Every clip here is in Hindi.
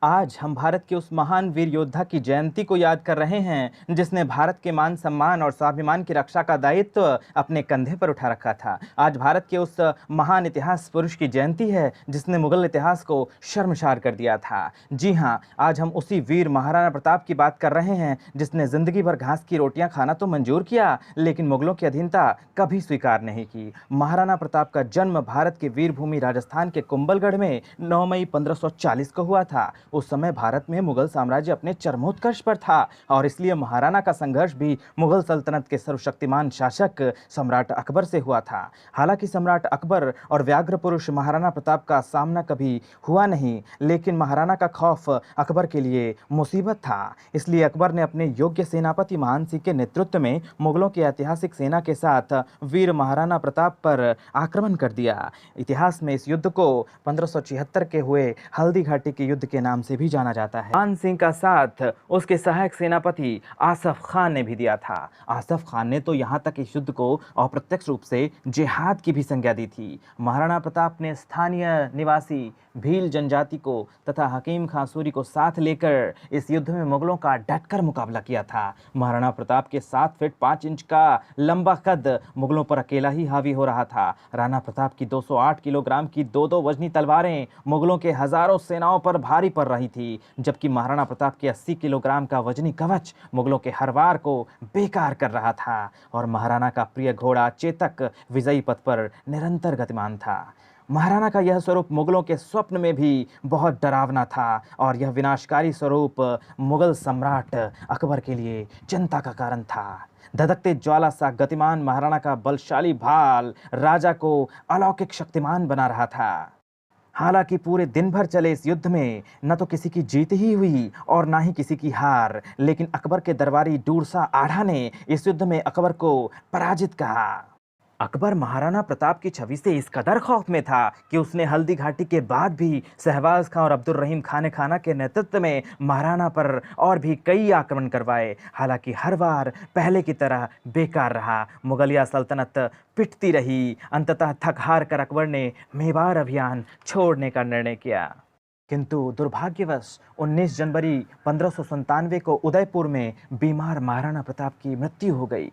आज हम भारत के उस महान वीर योद्धा की जयंती को याद कर रहे हैं जिसने भारत के मान सम्मान और स्वाभिमान की रक्षा का दायित्व अपने कंधे पर उठा रखा था। आज भारत के उस महान इतिहास पुरुष की जयंती है जिसने मुगल इतिहास को शर्मसार कर दिया था। जी हाँ, आज हम उसी वीर महाराणा प्रताप की बात कर रहे हैं जिसने जिंदगी भर घास की रोटियां खाना तो मंजूर किया, लेकिन मुगलों की अधीनता कभी स्वीकार नहीं की। महाराणा प्रताप का जन्म भारत के वीरभूमि राजस्थान के कुंभलगढ़ में 9 मई 1540 को हुआ था। उस समय भारत में मुगल साम्राज्य अपने चरमोत्कर्ष पर था और इसलिए महाराणा का संघर्ष भी मुगल सल्तनत के सर्वशक्तिमान शासक सम्राट अकबर से हुआ था। हालांकि सम्राट अकबर और व्याघ्र पुरुष महाराणा प्रताप का सामना कभी हुआ नहीं, लेकिन महाराणा का खौफ अकबर के लिए मुसीबत था। इसलिए अकबर ने अपने योग्य सेनापति मान सिंह के नेतृत्व में मुगलों की ऐतिहासिक सेना के साथ वीर महाराणा प्रताप पर आक्रमण कर दिया। इतिहास में इस युद्ध को 1576 के हुए हल्दी घाटी के युद्ध के नाम से भी जाना जाता है। मान सिंह का साथ उसके सहायक सेनापति आसफ खान ने भी दिया था। आसफ खान ने तो यहाँ तक इस युद्ध को अप्रत्यक्ष रूप से जिहाद की भी संज्ञा दी थी। महाराणा प्रताप ने स्थानीय निवासी भील जनजाति को तथा हकीम खां सूरी को साथ लेकर इस युद्ध में मुगलों का डटकर मुकाबला किया था। महाराणा प्रताप के 7 फीट 5 इंच का लंबा कद मुगलों पर अकेला ही हावी हो रहा था। राणा प्रताप की 208 किलोग्राम की दो वजनी तलवारें मुगलों के हजारों सेनाओं पर भारी पड़ रही थी, जबकि महाराणा प्रताप के 80 किलोग्राम का वजनी कवच मुगलों के हर वार को बेकार कर रहा था और महाराणा का प्रिय घोड़ा चेतक विजयी पथ पर निरंतर गतिमान था। महाराणा का यह स्वरूप मुगलों के स्वप्न में भी बहुत डरावना था और यह विनाशकारी स्वरूप मुगल सम्राट अकबर के लिए चिंता का कारण था। धधकते ज्वाला सा गतिमान महाराणा का बलशाली भाल राजा को अलौकिक शक्तिमान बना रहा था। हालांकि पूरे दिन भर चले इस युद्ध में न तो किसी की जीत ही हुई और ना ही किसी की हार, लेकिन अकबर के दरबारी डूरसा आढ़ा ने इस युद्ध में अकबर को पराजित कहा। अकबर महाराणा प्रताप की छवि से इस कदर खौफ में था कि उसने हल्दी घाटी के बाद भी शहबाज खां और अब्दुल रहीम खान खाना के नेतृत्व में महाराणा पर और भी कई आक्रमण करवाए। हालांकि हर बार पहले की तरह बेकार रहा। मुगलिया सल्तनत पिटती रही। अंततः थक हार कर अकबर ने मेवाड़ अभियान छोड़ने का निर्णय किया। किंतु दुर्भाग्यवश 19 जनवरी 1597 को उदयपुर में बीमार महाराणा प्रताप की मृत्यु हो गई।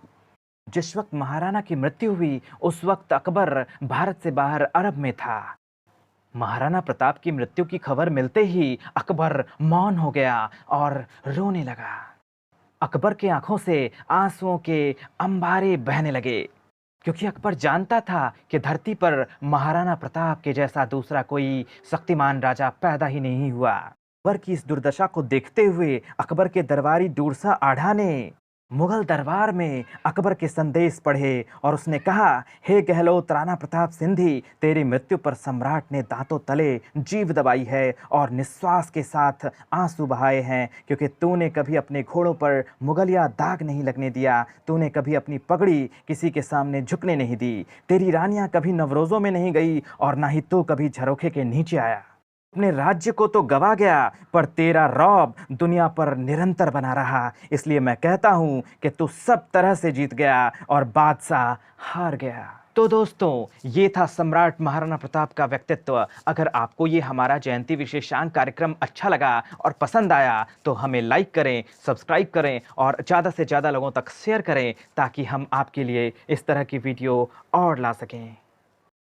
जिस वक्त महाराणा की मृत्यु हुई उस वक्त अकबर भारत से बाहर अरब में था। महाराणा प्रताप की मृत्यु की खबर मिलते ही अकबर मौन हो गया और रोने लगा। अकबर की आंखों से आंसुओं के अंबारे बहने लगे, क्योंकि अकबर जानता था कि धरती पर महाराणा प्रताप के जैसा दूसरा कोई शक्तिमान राजा पैदा ही नहीं हुआ। अकबर की इस दुर्दशा को देखते हुए अकबर के दरबारी डूरसा आढ़ा ने मुगल दरबार में अकबर के संदेश पढ़े और उसने कहा, हे गहलोत राणा प्रताप सिंधी, तेरी मृत्यु पर सम्राट ने दांतों तले जीभ दबाई है और निश्वास के साथ आंसू बहाए हैं, क्योंकि तूने कभी अपने घोड़ों पर मुगलिया दाग नहीं लगने दिया। तूने कभी अपनी पगड़ी किसी के सामने झुकने नहीं दी। तेरी रानियां कभी नवरोज़ों में नहीं गई और ना ही तू कभी झरोखे के नीचे आया। अपने राज्य को तो गवा गया, पर तेरा रौब दुनिया पर निरंतर बना रहा। इसलिए मैं कहता हूं कि तू सब तरह से जीत गया और बादशाह हार गया। तो दोस्तों, ये था सम्राट महाराणा प्रताप का व्यक्तित्व। अगर आपको ये हमारा जयंती विशेषांक कार्यक्रम अच्छा लगा और पसंद आया तो हमें लाइक करें, सब्सक्राइब करें और ज़्यादा से ज़्यादा लोगों तक शेयर करें, ताकि हम आपके लिए इस तरह की वीडियो और ला सकें।